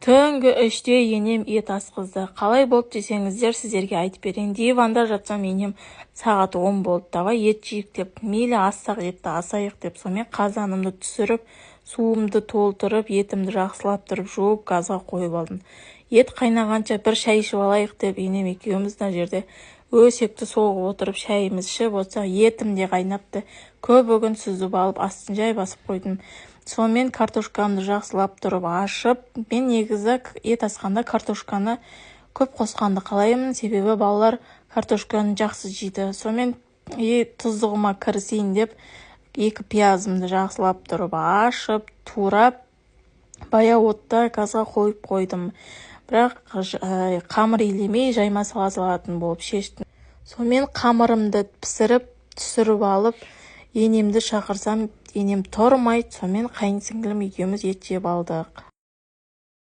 Түнгі 3-те енем ет асқызды. Қалай болды десеңіздер, сіздерге айтып берейін. Диванда жатсам енем сағат 10 болды. Давай ет жейік деп, мейлі ассақ етті асайық деп, сонымен қазанымды түсіріп, суымды толтырып, етімді жақсылап тұрып, жуып, газға қойып алдым. Ет қайнағанша бір шай ішіп алайық деп, енем екеуміз мына жерде өсекті соғып отырып, шайымыз ішіп отырсақ, етім де қайнапты. Көбігін сүзіп алып, астын жай басып қойдым. Сонымен картошкамды жақсылап тұрып ашып, мен негізі ет асқанда картошканы көп қосқанды қалаймын, себебі балалар картошканы жақсы жейді. Сонымен тұздығыма кірісейін деп, 2 пиязымды жақсылап тұрып ашып, турап, баяу отта газға қойып қойдым. Бірақ қамыр илемей жайма салатын болып шештім. Сонымен қамырымды пісіріп, түсіріп алып, енемді шақырсам, енем тұрмайды. Сонымен қайын сіңлім екеуміз ет жеп алдық.